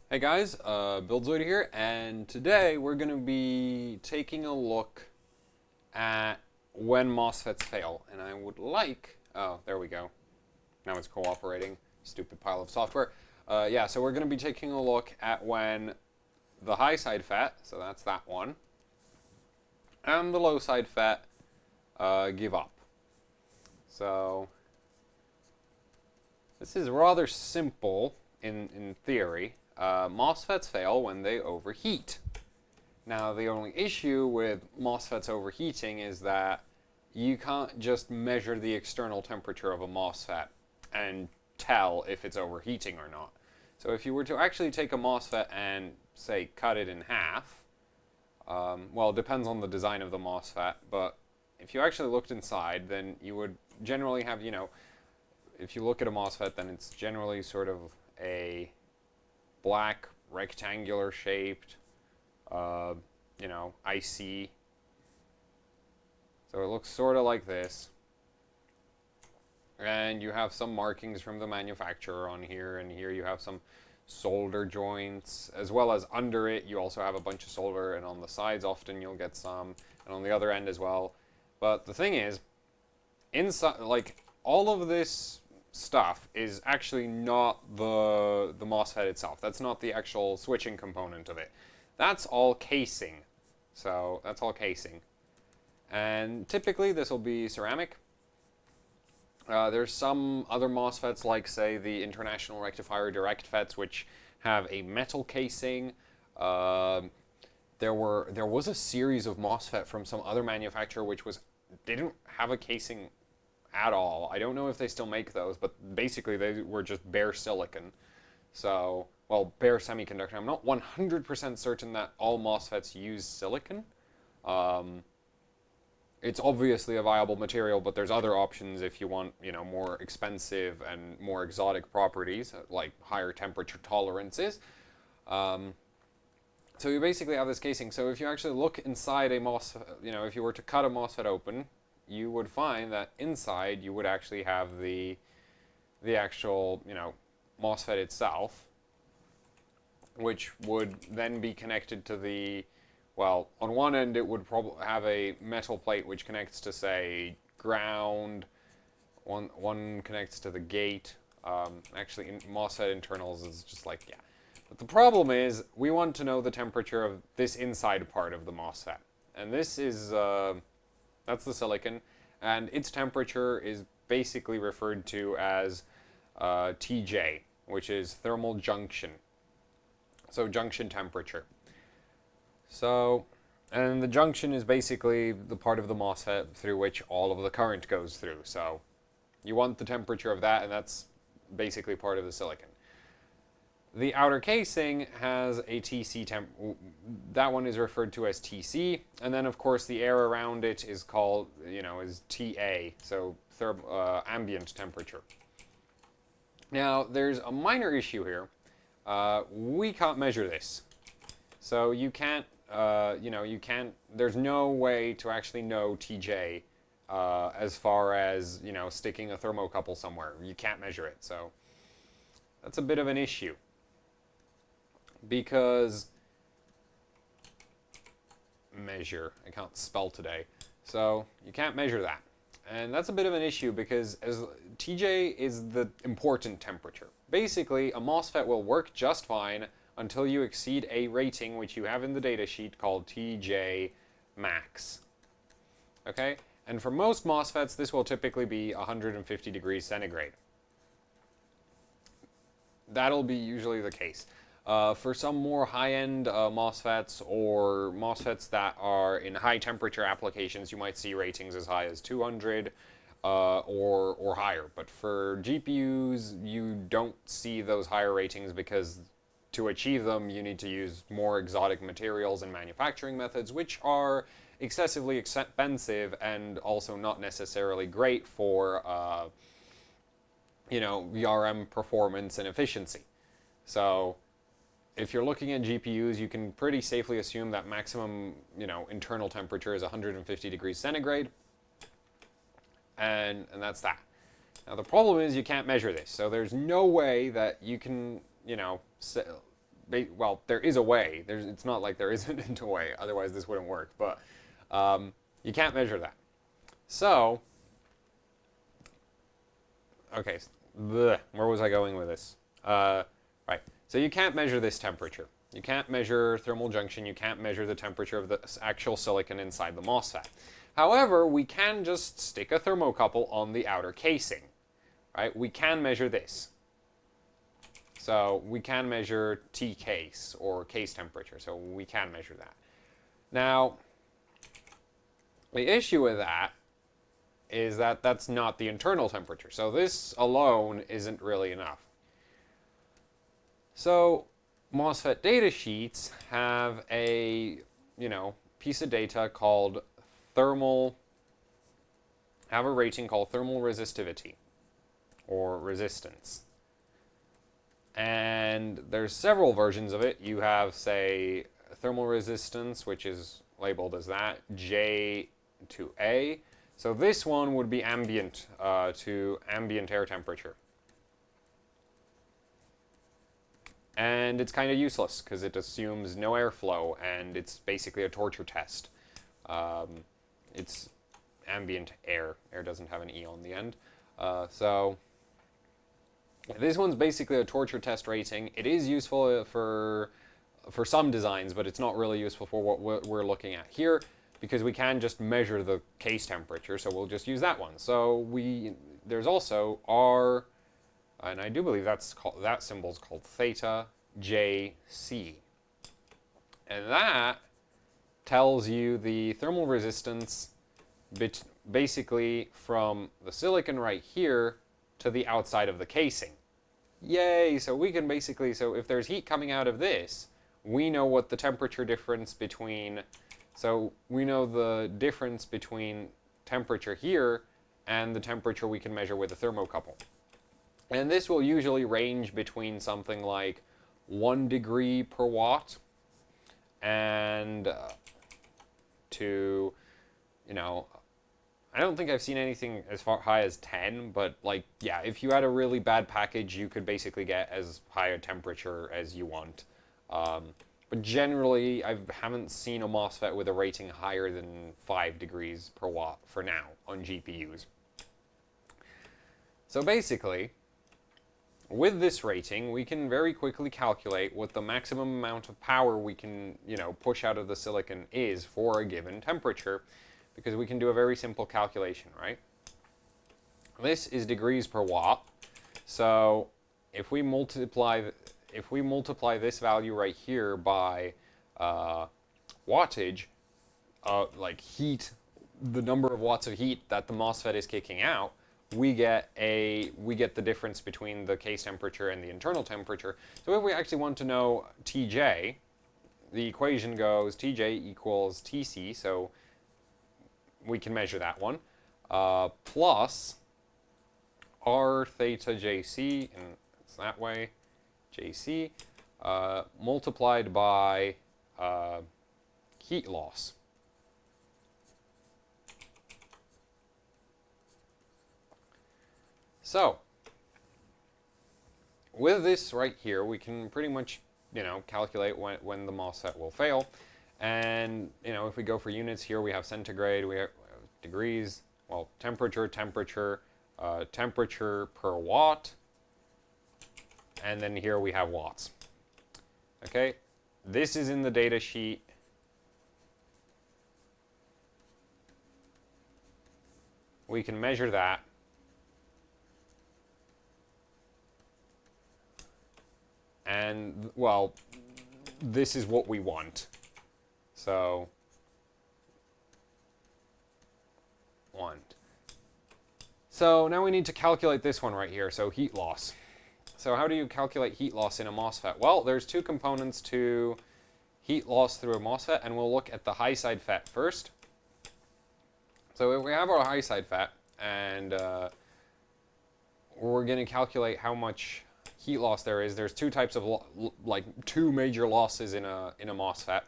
Hey guys, Buildzoid here, and today we're going to be taking a look at when MOSFETs fail. And I would like, oh, there we go. Now it's cooperating. Stupid pile of software. Yeah, so we're going to be taking a look at when the high side FET, so that's that one, and the low side FET give up. So this is rather simple in theory. MOSFETs fail when they overheat. Now, the only issue with MOSFETs overheating is that you can't just measure the external temperature of a MOSFET and tell if it's overheating or not. So if you were to actually take a MOSFET and, say, cut it in half, well, it depends on the design of the MOSFET, but if you actually looked inside, then you would generally have, if you look at a MOSFET, then it's generally sort of a black rectangular shaped, IC. So it looks sort of like this. And you have some markings from the manufacturer on here, and here you have some solder joints, as well as under it you also have a bunch of solder, and on the sides often you'll get some, and on the other end as well. But the thing is, inside, like, all of this stuff is actually not the MOSFET itself. That's not the actual switching component of it. That's all casing. So that's all casing. And typically this will be ceramic. There's some other MOSFETs, like, say, the International Rectifier Direct FETs, which have a metal casing. There was a series of MOSFET from some other manufacturer which didn't have a casing at all. I don't know if they still make those, but basically they were just bare silicon. So, well, bare semiconductor. I'm not 100% certain that all MOSFETs use silicon. It's obviously a viable material, but there's other options if you want, more expensive and more exotic properties, like higher temperature tolerances. So you basically have this casing. So if you actually look inside a MOSFET, if you were to cut a MOSFET open, you would find that inside you would actually have the actual, MOSFET itself, which would then be connected to the, well, on one end it would probably have a metal plate which connects to, say, ground. One connects to the gate. Actually, MOSFET internals is just like, yeah. But the problem is we want to know the temperature of this inside part of the MOSFET, and this is that's the silicon, and its temperature is basically referred to as TJ, which is thermal junction. So junction temperature. So, and the junction is basically the part of the MOSFET through which all of the current goes through. So you want the temperature of that, and that's basically part of the silicon. The outer casing has a TC temp. That one is referred to as TC, and then of course the air around it is called, is TA, so ambient temperature. Now there's a minor issue here. We can't measure this, so you can't. You can't. There's no way to actually know TJ as far as sticking a thermocouple somewhere. You can't measure it, so that's a bit of an issue. Because I can't spell today, so you can't measure that, and that's a bit of an issue because as TJ is the important temperature. Basically, a MOSFET will work just fine until you exceed a rating which you have in the datasheet called TJ max. Okay, and for most MOSFETs this will typically be 150 degrees centigrade. That'll be usually the case. For some more high-end MOSFETs or MOSFETs that are in high-temperature applications, you might see ratings as high as 200 or higher. But for GPUs, you don't see those higher ratings because to achieve them, you need to use more exotic materials and manufacturing methods, which are excessively expensive and also not necessarily great for, VRM performance and efficiency. So if you're looking at GPUs, you can pretty safely assume that maximum, internal temperature is 150 degrees centigrade, and that's that. Now the problem is you can't measure this, so there's no way that you can, well, there is a way. It's not like there isn't a way. Otherwise, this wouldn't work. But you can't measure that. So, okay, where was I going with this? Right. So you can't measure this temperature. You can't measure thermal junction. You can't measure the temperature of the actual silicon inside the MOSFET. However, we can just stick a thermocouple on the outer casing. Right? We can measure this. So we can measure T case or case temperature. So we can measure that. Now, the issue with that is that that's not the internal temperature. So this alone isn't really enough. So MOSFET data sheets have a, piece of data called have a rating called thermal resistivity or resistance. And there's several versions of it. You have, say, thermal resistance, which is labeled as that, J to A. So this one would be ambient to ambient air temperature. And it's kind of useless because it assumes no airflow and it's basically a torture test. It's ambient air. Air doesn't have an E on the end. So this one's basically a torture test rating. It is useful for some designs, but it's not really useful for what we're looking at here because we can just measure the case temperature, so we'll just use that one. So there's also R, and I do believe that symbol's called theta JC. And that tells you the thermal resistance basically from the silicon right here to the outside of the casing. Yay! So we can basically, so if there's heat coming out of this, we know what the temperature difference between, so we know the difference between temperature here and the temperature we can measure with a thermocouple. And this will usually range between something like 1 degree per watt and to, I don't think I've seen anything as far high as 10, but yeah, if you had a really bad package, you could basically get as high a temperature as you want. But generally, I haven't seen a MOSFET with a rating higher than 5 degrees per watt for now on GPUs. So basically, with this rating, we can very quickly calculate what the maximum amount of power we can, push out of the silicon is for a given temperature, because we can do a very simple calculation, right? This is degrees per watt. So if we multiply this value right here by wattage, like heat, the number of watts of heat that the MOSFET is kicking out, we get the difference between the case temperature and the internal temperature. So if we actually want to know Tj, the equation goes Tj equals Tc, so we can measure that one, plus R theta Jc, and it's that way, Jc, multiplied by heat loss. So, with this right here, we can pretty much, calculate when the MOSFET will fail. And, if we go for units here, we have centigrade, we have degrees, well, temperature per watt, and then here we have watts. Okay, this is in the data sheet. We can measure that. And, well, this is what we want. So, So now we need to calculate this one right here, so heat loss. So how do you calculate heat loss in a MOSFET? Well, there's two components to heat loss through a MOSFET, and we'll look at the high side FET first. So if we have our high side FET, and we're going to calculate how much heat loss there is. There's two types of, two major losses in a MOSFET,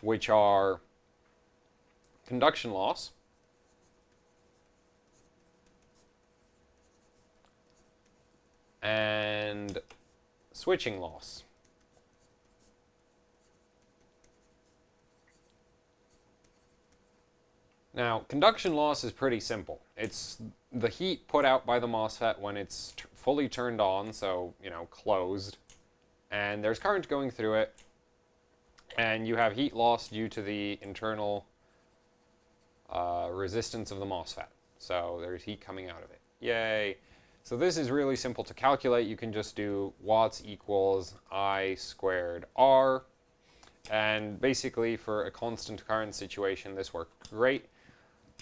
which are conduction loss and switching loss. Now, conduction loss is pretty simple. It's the heat put out by the MOSFET when it's fully turned on, so, closed, and there's current going through it, and you have heat loss due to the internal resistance of the MOSFET. So there's heat coming out of it. Yay! So this is really simple to calculate. You can just do watts equals I squared R, and basically for a constant current situation, this worked great.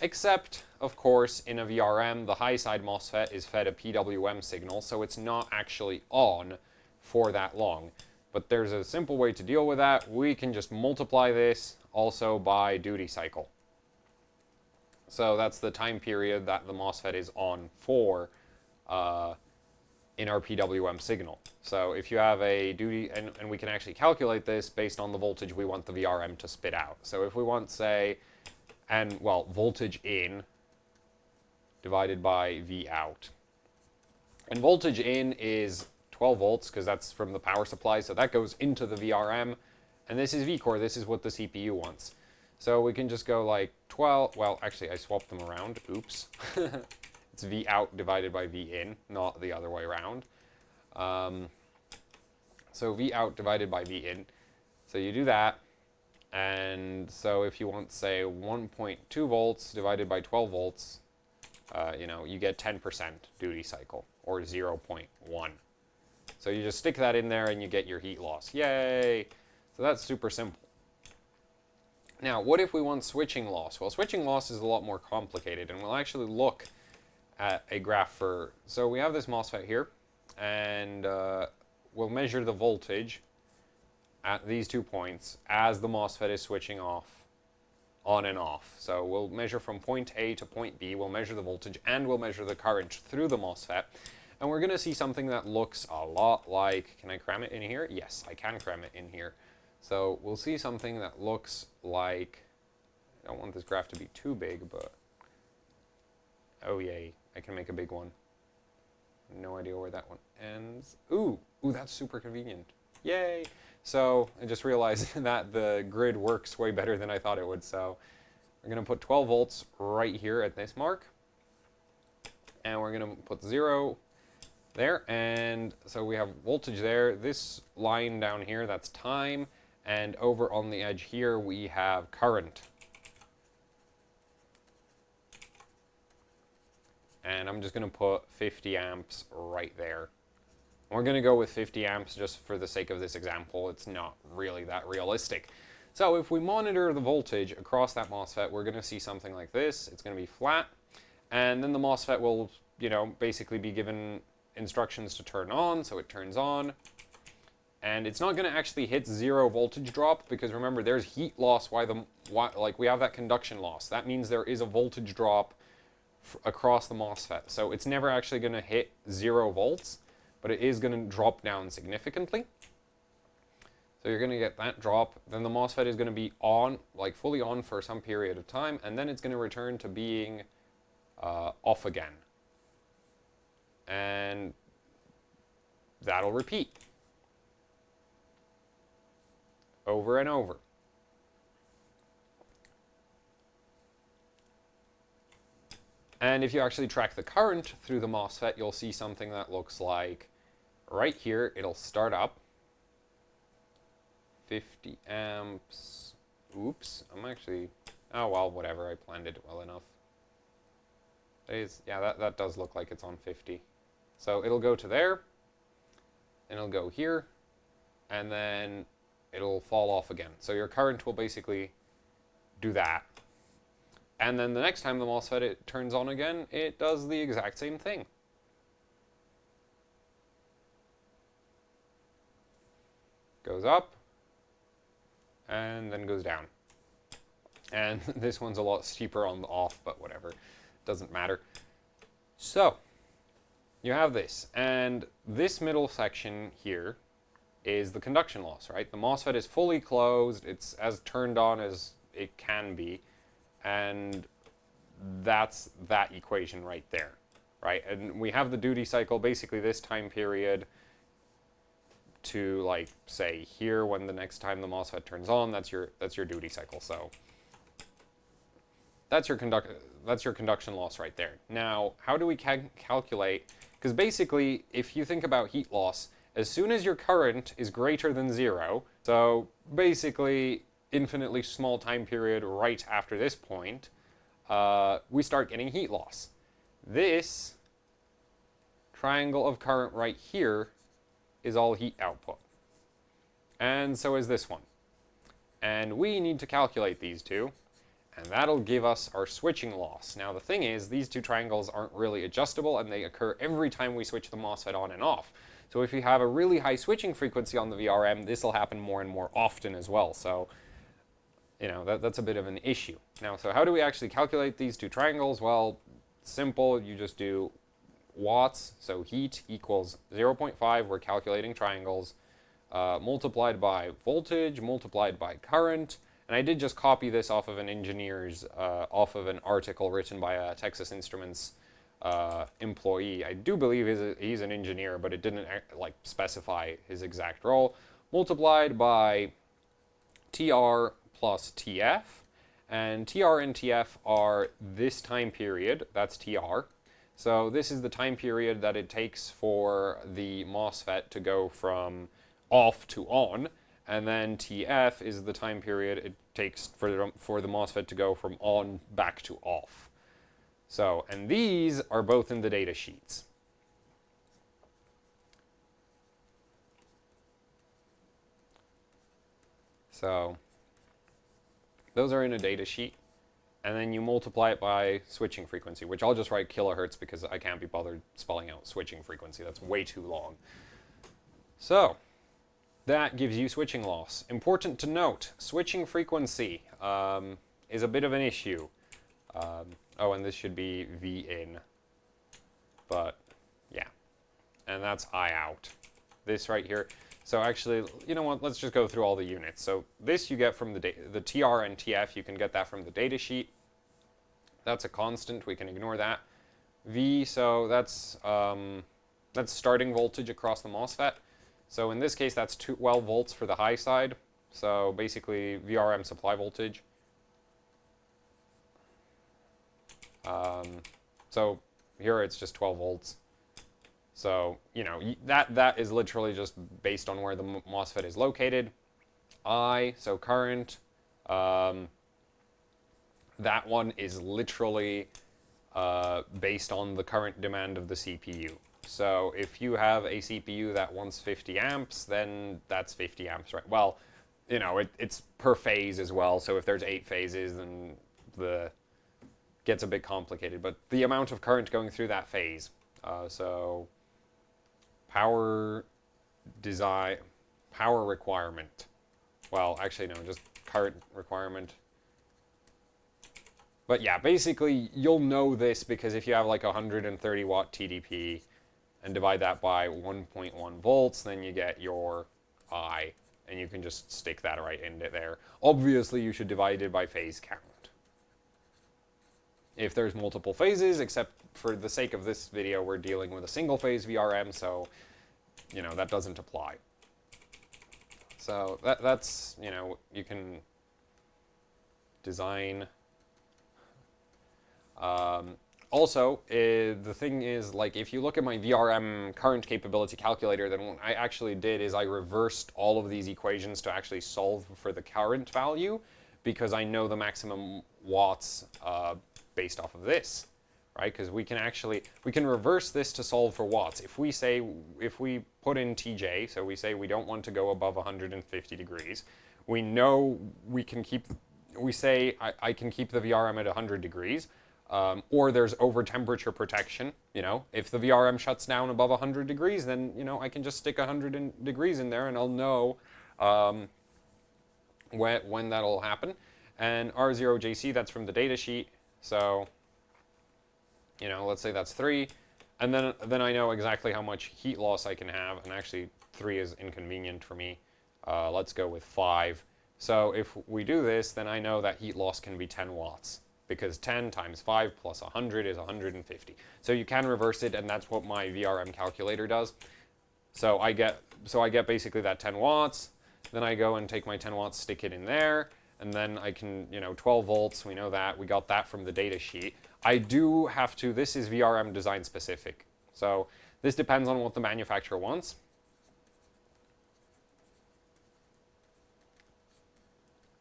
Except, of course, in a VRM, the high side MOSFET is fed a PWM signal, so it's not actually on for that long. But there's a simple way to deal with that. We can just multiply this also by duty cycle. So that's the time period that the MOSFET is on for in our PWM signal. So if you have a duty, and we can actually calculate this based on the voltage we want the VRM to spit out. So if we want, say, voltage in divided by V out. And voltage in is 12 volts, because that's from the power supply, so that goes into the VRM. And this is V-core, this is what the CPU wants. So we can just go like 12, well, actually I swapped them around, oops. It's V out divided by V in, not the other way around. So V out divided by V in. So you do that. And so if you want, say, 1.2 volts divided by 12 volts, you get 10% duty cycle, or 0.1. So you just stick that in there and you get your heat loss. Yay! So that's super simple. Now, what if we want switching loss? Well, switching loss is a lot more complicated, and we'll actually look at a graph for... So we have this MOSFET here, and we'll measure the voltage at these 2 points as the MOSFET is switching on and off. So we'll measure from point A to point B, we'll measure the voltage, and we'll measure the current through the MOSFET. And we're going to see something that looks a lot like... Can I cram it in here? Yes, I can cram it in here. So we'll see something that looks like... I don't want this graph to be too big, but... Oh, yay. I can make a big one. No idea where that one ends. Ooh, that's super convenient. Yay! So I just realized that the grid works way better than I thought it would. So we're going to put 12 volts right here at this mark. And we're going to put 0 there. And so we have voltage there. This line down here, that's time. And over on the edge here, we have current. And I'm just going to put 50 amps right there. We're going to go with 50 amps just for the sake of this example. It's not really that realistic. So if we monitor the voltage across that MOSFET, we're going to see something like this. It's going to be flat. And then the MOSFET will, basically be given instructions to turn on. So it turns on. And it's not going to actually hit 0 voltage drop, because remember, there's heat loss we have that conduction loss. That means there is a voltage drop across the MOSFET. So it's never actually going to hit 0 volts. But it is going to drop down significantly. So you're going to get that drop. Then the MOSFET is going to be on, fully on for some period of time, and then it's going to return to being off again. And that'll repeat over and over. And if you actually track the current through the MOSFET, you'll see something that looks like right here. It'll start up 50 amps. Oops, I'm actually, oh well, whatever, I planned it well enough. Yeah, that does look like it's on 50. So it'll go to there, and it'll go here, and then it'll fall off again. So your current will basically do that. And then the next time the MOSFET turns on again, it does the exact same thing. Goes up, and then goes down. And this one's a lot steeper on the off, but whatever. Doesn't matter. So, you have this. And this middle section here is the conduction loss, right? The MOSFET is fully closed. It's as turned on as it can be. And that's that equation right there, right? And we have the duty cycle, basically this time period to say here when the next time the MOSFET turns on, that's your duty cycle. So That's your conduction loss right there. Now, how do we calculate? Because basically, if you think about heat loss, as soon as your current is greater than 0, so basically infinitely small time period right after this point, we start getting heat loss. This triangle of current right here is all heat output. And so is this one. And we need to calculate these two, and that'll give us our switching loss. Now the thing is, these two triangles aren't really adjustable, and they occur every time we switch the MOSFET on and off. So if you have a really high switching frequency on the VRM, this will happen more and more often as well. So, you know, that's a bit of an issue. Now, so how do we actually calculate these two triangles? Well, simple, you just do watts, so heat equals 0.5, we're calculating triangles, multiplied by voltage, multiplied by current, and I did just copy this off of an engineer's, off of an article written by a Texas Instruments employee. I do believe he's an engineer, but it didn't like specify his exact role. Multiplied by TR plus TF, and TR and TF are this time period, that's TR. So this is the time period that it takes for the MOSFET to go from off to on, and then TF is the time period it takes for the MOSFET to go from on back to off. So, and these are both in the data sheets. So, those are in a data sheet, and then you multiply it by switching frequency, which I'll just write kilohertz because I can't be bothered spelling out switching frequency. That's way too long. So, that gives you switching loss. Important to note, switching frequency is a bit of an issue. Oh, and this should be V in, but yeah, and that's I out. This right here. So actually, you know what, let's just go through all the units. So this you get from the TR and TF, you can get that from the data sheet. That's a constant, we can ignore that. V, so that's starting voltage across the MOSFET. So in this case, that's 12 volts for the high side. So basically VRM supply voltage. So here it's just 12 volts. So, you know, that is literally just based on where the MOSFET is located. I, so current, that one is literally based on the current demand of the CPU. So if you have a CPU that wants 50 amps, then that's 50 amps, right? Well, you know, it's per phase as well. So if there's 8 phases, then the gets a bit complicated. But the amount of current going through that phase, so power requirement. Well, actually, no, just current requirement. But yeah, basically, you'll know this because if you have like a 130 watt TDP and divide that by 1.1 volts, then you get your I, and you can just stick that right in there. Obviously, you should divide it by phase count. If there's multiple phases, except for the sake of this video, we're dealing with a single phase VRM, so, you know, that doesn't apply. So that's, you know, you can design. Also, the thing is, like, if you look at my VRM current capability calculator, then what I actually did is I reversed all of these equations to actually solve for the current value, because I know the maximum watts based off of this, right? Because we can reverse this to solve for watts. If we put in TJ, so we say we don't want to go above 150 degrees, we know we can keep, we say I can keep the VRM at 100 degrees, or there's over temperature protection. You know, if the VRM shuts down above 100 degrees, then, you know, I can just stick 100 degrees in there and I'll know when that'll happen. And R0JC, that's from the data sheet. So, you know, let's say that's 3. And then I know exactly how much heat loss I can have. And actually, 3 is inconvenient for me. Let's go with 5. So if we do this, then I know that heat loss can be 10 watts. Because 10 times 5 plus 100 is 150. So you can reverse it, and that's what my VRM calculator does. So I get basically that 10 watts. Then I go and take my 10 watts, stick it in there, and then I can, 12 volts, we know that, we got that from the data sheet. I do have to, this is VRM design specific. So this depends on what the manufacturer wants.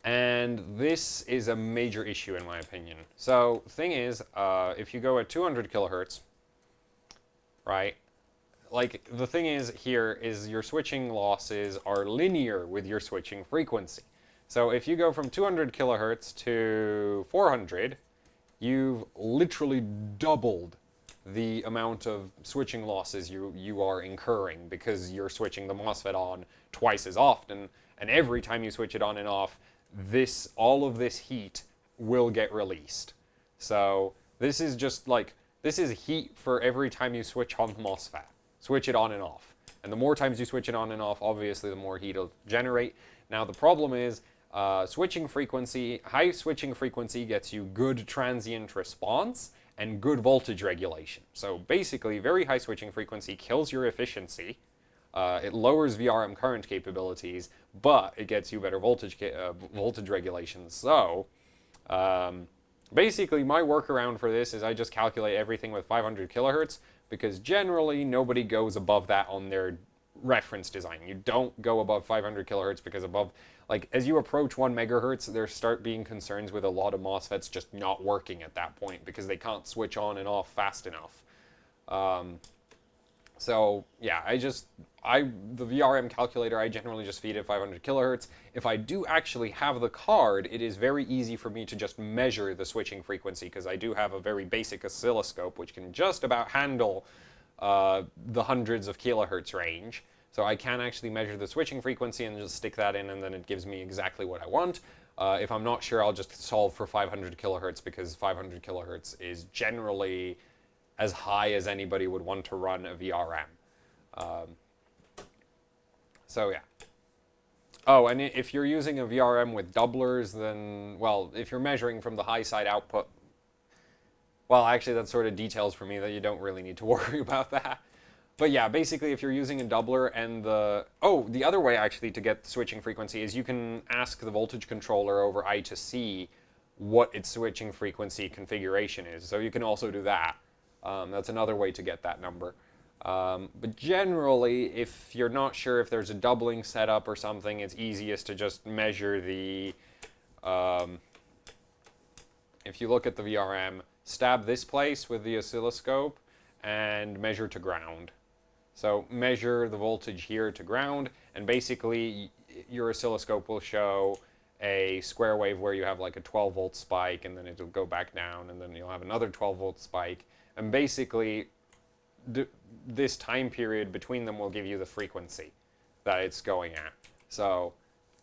And this is a major issue in my opinion. So thing is, if you go at 200 kilohertz, right, like the thing is here is your switching losses are linear with your switching frequency. So if you go from 200 kilohertz to 400, you've literally doubled the amount of switching losses you are incurring because you're switching the MOSFET on twice as often, and every time you switch it on and off, all of this heat will get released. So this is just like, this is heat for every time you switch on the MOSFET. Switch it on and off. And the more times you switch it on and off, obviously the more heat it'll generate. Now the problem is, switching frequency, high switching frequency gets you good transient response and good voltage regulation. So basically, very high switching frequency kills your efficiency. It lowers VRM current capabilities, but it gets you better voltage regulation. So basically, my workaround for this is I just calculate everything with 500 kilohertz, because generally nobody goes above that on their reference design. You don't go above 500 kilohertz because above, like, as you approach 1 megahertz, there start being concerns with a lot of MOSFETs just not working at that point because they can't switch on and off fast enough. So yeah, the VRM calculator, I generally just feed it 500 kilohertz. If I do actually have the card, it is very easy for me to just measure the switching frequency because I do have a very basic oscilloscope which can just about handle the hundreds of kilohertz range. So I can actually measure the switching frequency and just stick that in, and then it gives me exactly what I want. If I'm not sure, I'll just solve for 500 kilohertz because 500 kilohertz is generally as high as anybody would want to run a VRM. So yeah. Oh, and if you're using a VRM with doublers, then, well, if you're measuring from the high side output, well, actually that's sort of details for me that you don't really need to worry about that. But yeah, basically if you're using a doubler and the other way actually to get the switching frequency is you can ask the voltage controller over I2C what its switching frequency configuration is. So you can also do that. That's another way to get that number. But generally, if you're not sure if there's a doubling setup or something, it's easiest to just measure the, if you look at the VRM, stab this place with the oscilloscope and measure to ground. So measure the voltage here to ground, and basically your oscilloscope will show a square wave where you have like a 12 volt spike, and then it'll go back down, and then you'll have another 12 volt spike. And basically, this time period between them will give you the frequency that it's going at. So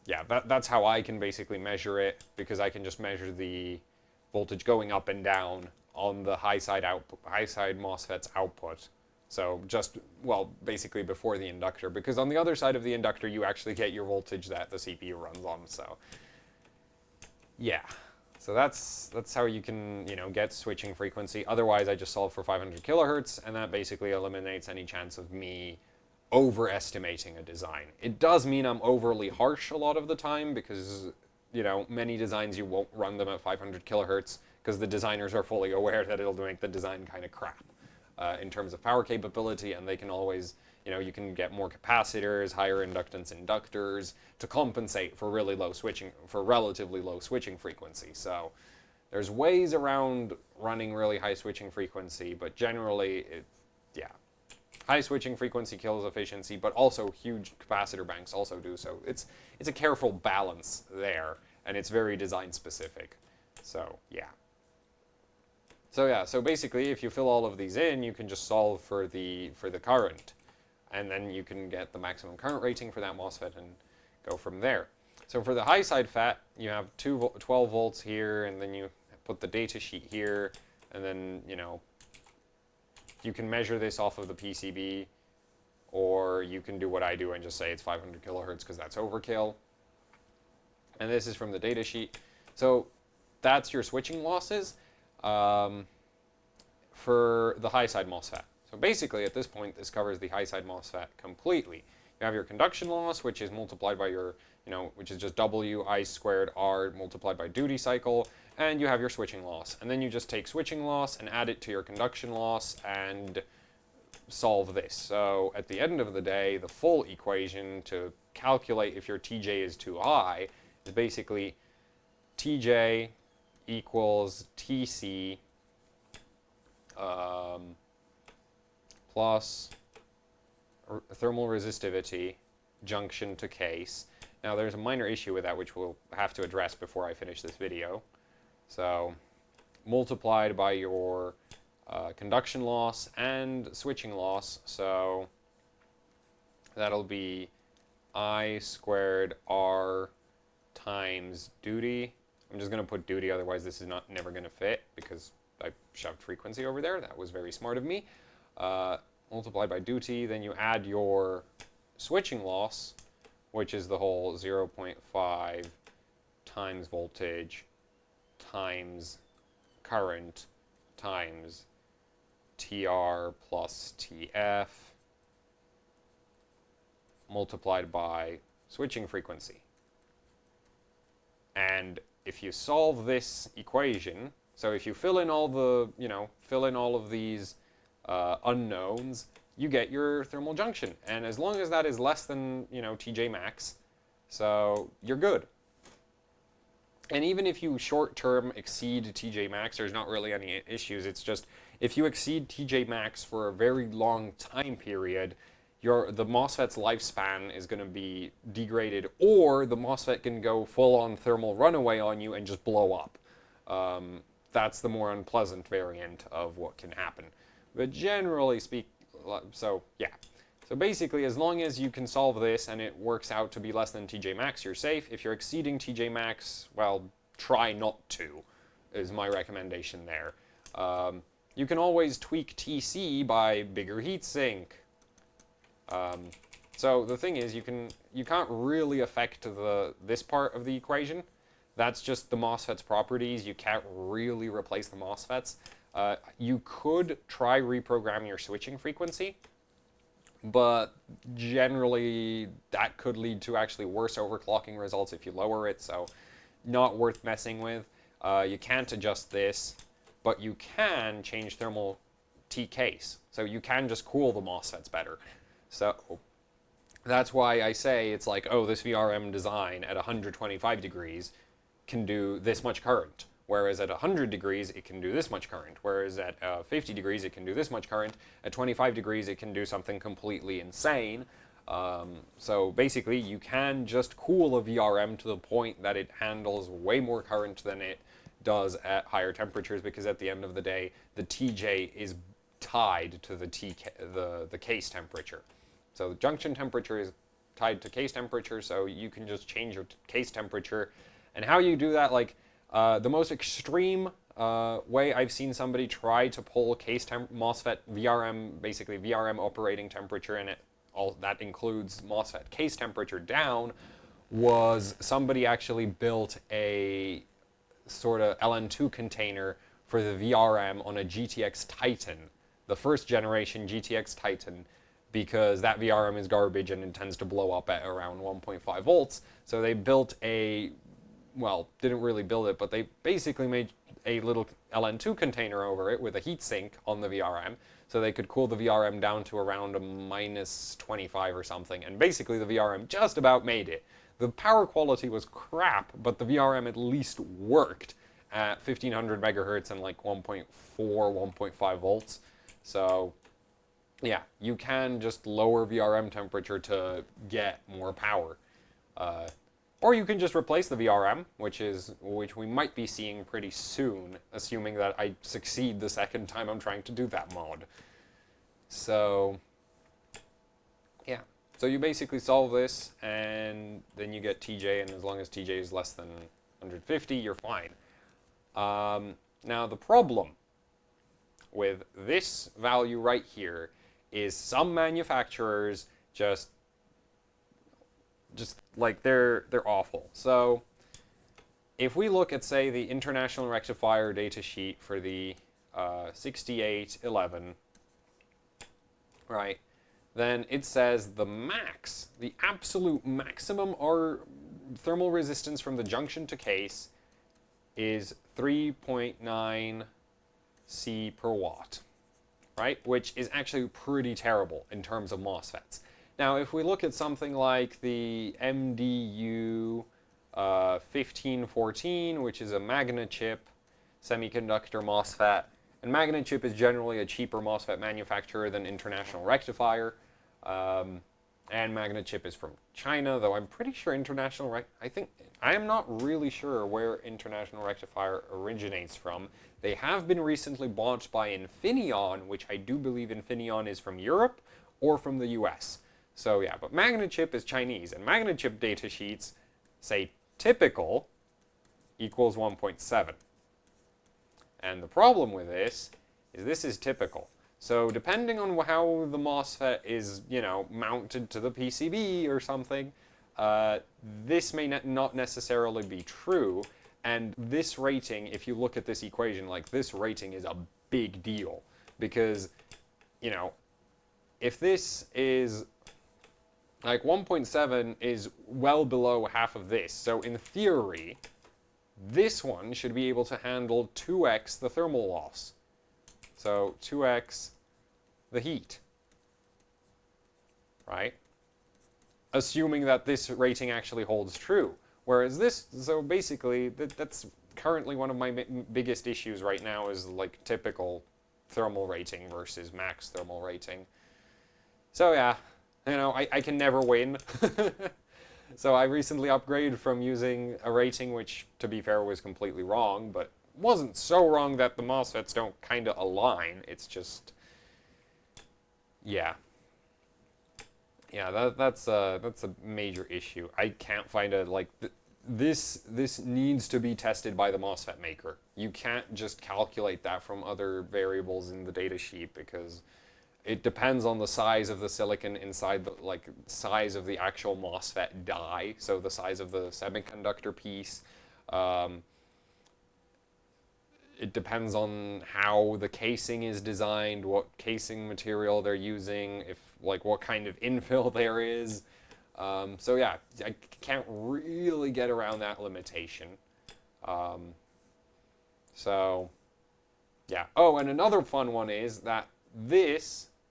yeah, that's how I can basically measure it, because I can just measure the voltage going up and down on the high side MOSFET's output. So just, well, basically before the inductor, because on the other side of the inductor you actually get your voltage that the CPU runs on. So yeah. So that's how you can, get switching frequency. Otherwise, I just solve for 500 kilohertz, and that basically eliminates any chance of me overestimating a design. It does mean I'm overly harsh a lot of the time because, many designs you won't run them at 500 kilohertz because the designers are fully aware that it'll make the design kind of crap in terms of power capability, and they can always, you can get more capacitors, higher inductance inductors to compensate for relatively low switching frequency. So there's ways around running really high switching frequency, but generally, high switching frequency kills efficiency, but also huge capacitor banks also do. So it's a careful balance there, and it's very design specific. So yeah. So basically, if you fill all of these in, you can just solve for the current, and then you can get the maximum current rating for that MOSFET and go from there. So for the high side FET, you have 12 volts here, and then you put the data sheet here, and then you can measure this off of the PCB, or you can do what I do and just say it's 500 kilohertz because that's overkill. And this is from the data sheet. So that's your switching losses for the high side MOSFET. So basically, at this point, this covers the high side MOSFET completely. You You have your conduction loss, which is multiplied by your, which is just W I squared R multiplied by duty cycle, and you have your switching loss. And then you just take switching loss and add it to your conduction loss and solve this. So at the end of the day, the full equation to calculate if your TJ is too high is basically TJ equals TC plus thermal resistivity junction to case. Now there's a minor issue with that which we'll have to address before I finish this video. So multiplied by your conduction loss and switching loss, so that'll be I squared R times duty. I'm just going to put duty, otherwise this is never going to fit because I shoved frequency over there. That was very smart of me. Multiplied by duty, then you add your switching loss, which is the whole 0.5 times voltage times current times TR plus TF multiplied by switching frequency. And if you solve this equation, so if you fill in all the, fill in all of these unknowns, you get your thermal junction. And as long as that is less than, TJ max, so you're good. And even if you short-term exceed TJ max, there's not really any issues. It's just if you exceed TJ max for a very long time period, the MOSFET's lifespan is going to be degraded, or the MOSFET can go full-on thermal runaway on you and just blow up. That's the more unpleasant variant of what can happen. But generally speaking, so yeah. So basically, as long as you can solve this and it works out to be less than TJ max, you're safe. If you're exceeding TJ max, well, try not to, is my recommendation there. You can always tweak TC by bigger heatsink. So the thing is, you can't really affect this part of the equation. That's just the MOSFET's properties. You can't really replace the MOSFETs. You could try reprogramming your switching frequency, but generally that could lead to actually worse overclocking results if you lower it, so not worth messing with. You can't adjust this, but you can change thermal T-case, so you can just cool the MOSFETs better. So that's why I say it's like, oh, this VRM design at 125 degrees can do this much current, whereas at 100 degrees it can do this much current, whereas at 50 degrees it can do this much current, at 25 degrees it can do something completely insane. So basically you can just cool a VRM to the point that it handles way more current than it does at higher temperatures, because at the end of the day the TJ is tied to the case temperature. So the junction temperature is tied to case temperature, so you can just change your case temperature. And how you do that, like the most extreme way I've seen somebody try to pull MOSFET VRM, basically VRM operating temperature, and that includes MOSFET case temperature down, was somebody actually built a sort of LN2 container for the VRM on a GTX Titan, the first generation GTX Titan, because that VRM is garbage and it tends to blow up at around 1.5 volts. So they built well, didn't really build it, but they basically made a little LN2 container over it with a heatsink on the VRM, so they could cool the VRM down to around a minus 25 or something, and basically the VRM just about made it. The power quality was crap, but the VRM at least worked at 1500 megahertz and like 1.4, 1.5 volts. So yeah, you can just lower VRM temperature to get more power. Or you can just replace the VRM, which we might be seeing pretty soon, assuming that I succeed the second time I'm trying to do that mod. So yeah, so you basically solve this, and then you get TJ, and as long as TJ is less than 150, you're fine. Now the problem with this value right here is some manufacturers just like they're awful. So if we look at, say, the International Rectifier data sheet for the 6811, right, then it says the max, the absolute maximum R thermal resistance from the junction to case is 3.9 C per watt, right? Which is actually pretty terrible in terms of MOSFETs. Now, if we look at something like the MDU 1514, which is a magna chip semiconductor MOSFET, and magna chip is generally a cheaper MOSFET manufacturer than International Rectifier, and magna chip is from China, though I'm pretty sure I am not really sure where International Rectifier originates from. They have been recently bought by Infineon, which I do believe Infineon is from Europe or from the US. So yeah, but magna chip is Chinese, and magna chip datasheets say typical equals 1.7. And the problem with this is typical. So depending on how the MOSFET is, mounted to the PCB or something, this may not necessarily be true. And this rating, if you look at this equation, like this rating is a big deal. Because, if this is, like 1.7 is well below half of this. So in theory, this one should be able to handle 2x the thermal loss. So 2x the heat, right? Assuming that this rating actually holds true. Whereas this, so basically, that's currently one of my biggest issues right now is like typical thermal rating versus max thermal rating. So yeah, I can never win. So I recently upgraded from using a rating which, to be fair, was completely wrong, but wasn't so wrong that the MOSFETs don't kind of align. It's just, yeah. Yeah, that's a major issue. I can't find this needs to be tested by the MOSFET maker. You can't just calculate that from other variables in the datasheet because it depends on the size of the silicon inside the, size of the actual MOSFET die, so the size of the semiconductor piece. It depends on how the casing is designed, what casing material they're using, what kind of infill there is. So yeah, I can't really get around that limitation. So yeah. Oh, and another fun one is that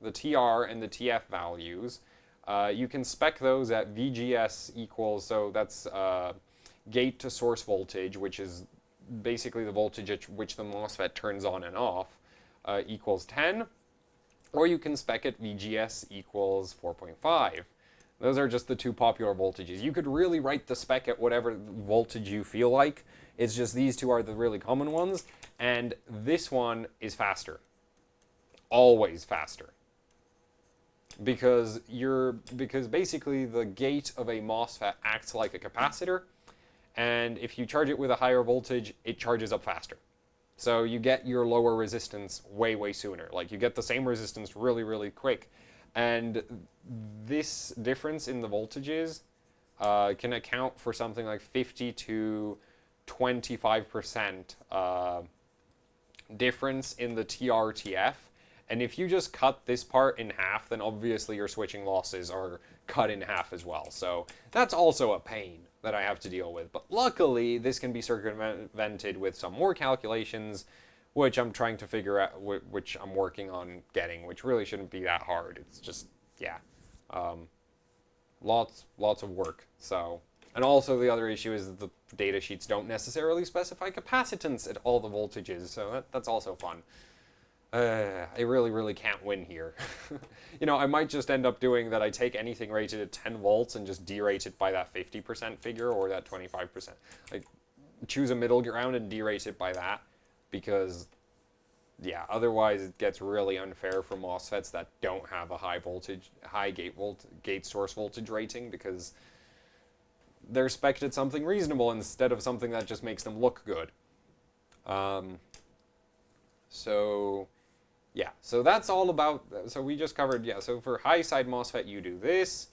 the TR and the TF values, you can spec those at VGS equals, so that's gate to source voltage, which is basically the voltage at which the MOSFET turns on and off, equals 10, or you can spec at VGS equals 4.5. Those are just the two popular voltages. You could really write the spec at whatever voltage you feel like. It's just these two are the really common ones, and this one is faster. Always faster. Because basically the gate of a MOSFET acts like a capacitor, and if you charge it with a higher voltage, it charges up faster. So you get your lower resistance way, way sooner. Like you get the same resistance really, really quick. And this difference in the voltages can account for something like 50 to 25% difference in the TRTF. And if you just cut this part in half, then obviously your switching losses are cut in half as well. So that's also a pain that I have to deal with. But luckily, this can be circumvented with some more calculations, which I'm trying to figure out, which I'm working on getting, which really shouldn't be that hard. It's just, yeah, lots of work. So, and also the other issue is that the data sheets don't necessarily specify capacitance at all the voltages, so that's also fun. I really, really can't win here. I might just end up doing that. I take anything rated at 10 volts and just derate it by that 50% figure or that 25%. Like, choose a middle ground and derate it by that, because, yeah, otherwise it gets really unfair for MOSFETs that don't have a high gate source voltage rating, because they're spec'd at something reasonable instead of something that just makes them look good. So yeah, so that's all about, so we just covered, yeah, so for high side MOSFET you do this.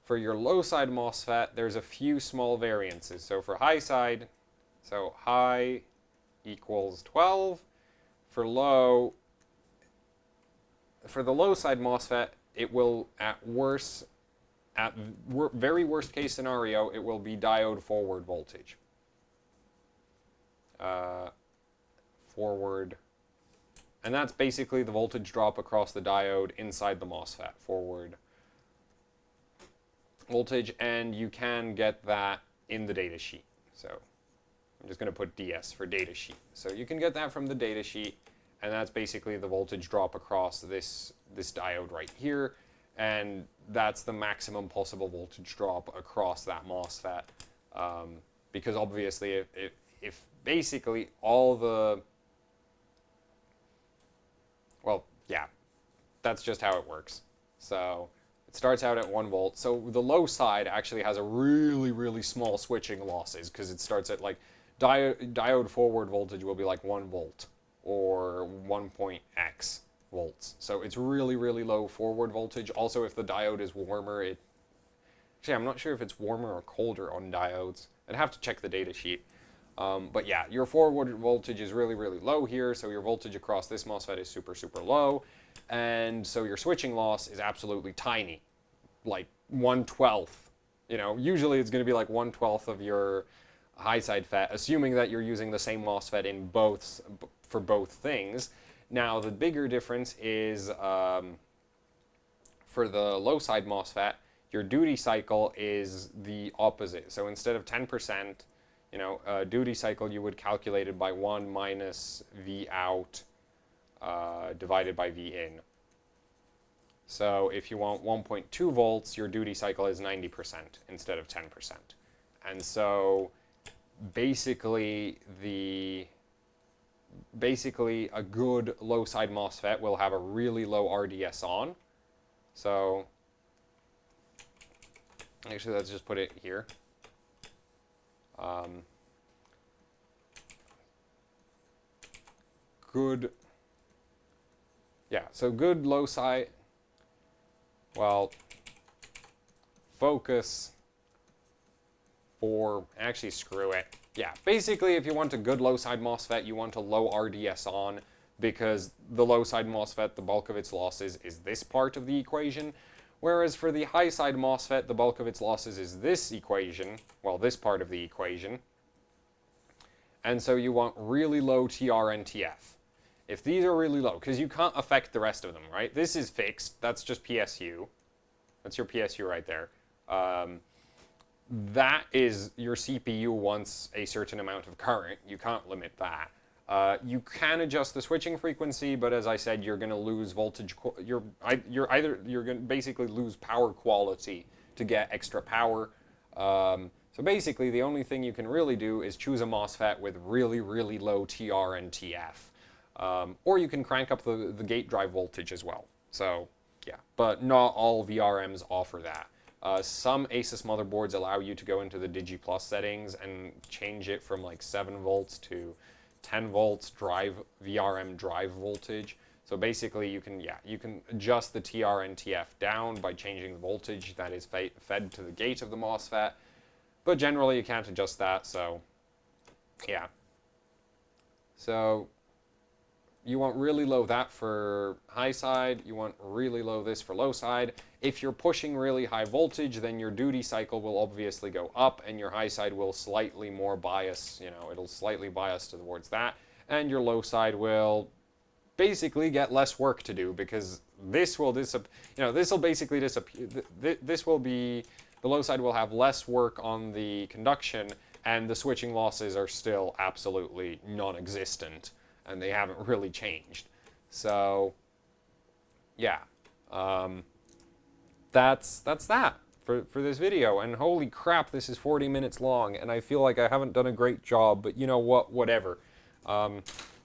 For your low side MOSFET, there's a few small variances. So for high side, so high equals 12. For the low side MOSFET, it will very worst case scenario, it will be diode forward voltage. Forward, and that's basically the voltage drop across the diode inside the MOSFET, forward voltage, and you can get that in the data sheet. So I'm just going to put DS for data sheet. So you can get that from the data sheet, and that's basically the voltage drop across this diode right here, and that's the maximum possible voltage drop across that MOSFET, because obviously if basically all the, well, yeah, that's just how it works. So it starts out at 1 volt. So the low side actually has a really, really small switching losses, because it starts at like diode forward voltage will be like 1 volt or 1.x volts. So it's really, really low forward voltage. Also, if the diode is warmer, actually, I'm not sure if it's warmer or colder on diodes. I'd have to check the data sheet. But yeah, your forward voltage is really, really low here, so your voltage across this MOSFET is super, super low, and so your switching loss is absolutely tiny, like 1/12. You know, usually it's going to be like 1/12 of your high side FET, assuming that you're using the same MOSFET in both for both things. Now, the bigger difference is for the low side MOSFET, your duty cycle is the opposite. So instead of 10%, you know, duty cycle, you would calculate it by 1 minus V out divided by V in. So if you want 1.2 volts, your duty cycle is 90% instead of 10%. And so basically a good low side MOSFET will have a really low RDS on. So actually, let's just put it here. So good low side, well, focus for, actually screw it. Yeah, basically if you want a good low side MOSFET, you want a low RDS on, because the low side MOSFET, the bulk of its losses is this part of the equation, whereas for the high side MOSFET, the bulk of its losses is this equation, well, this part of the equation. And so you want really low TR and TF. If these are really low, because you can't affect the rest of them, right? This is fixed. That's just PSU. That's your PSU right there. That is your CPU wants a certain amount of current. You can't limit that. You can adjust the switching frequency, but as I said, you're going to lose voltage. You're going to basically lose power quality to get extra power. So basically, the only thing you can really do is choose a MOSFET with really, really low TR and TF. Or you can crank up the gate drive voltage as well. So yeah, but not all VRMs offer that. Some Asus motherboards allow you to go into the DigiPlus settings and change it from like 7 volts to 10 volts VRM drive voltage. So basically you can adjust the TR and TF down by changing the voltage that is fed to the gate of the MOSFET. But generally you can't adjust that, so yeah. So you want really low that for high side, you want really low this for low side. If you're pushing really high voltage, then your duty cycle will obviously go up, and your high side will slightly more bias, you know, it'll slightly bias towards that, and your low side will basically get less work to do, because this will basically disappear. This will be, the low side will have less work on the conduction, and the switching losses are still absolutely non-existent, and they haven't really changed. So yeah, that's that for this video. And holy crap, this is 40 minutes long, and I feel like I haven't done a great job, but you know what, whatever.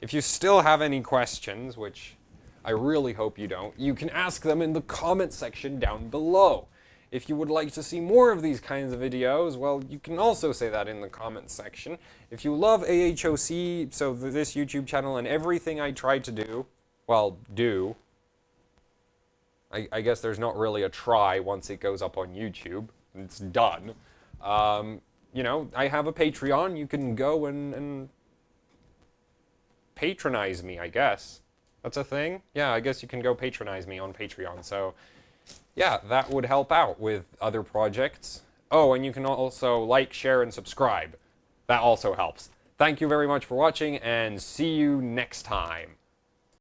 If you still have any questions, which I really hope you don't, you can ask them in the comment section down below. If you would like to see more of these kinds of videos, well, you can also say that in the comments section. If you love AHOC, so this YouTube channel and everything I try to do, well, I guess there's not really a try once it goes up on YouTube. It's done. You know, I have a Patreon. You can go and patronize me, I guess. That's a thing? Yeah, I guess you can go patronize me on Patreon. So yeah, that would help out with other projects. Oh, and you can also like, share, and subscribe. That also helps. Thank you very much for watching, and see you next time.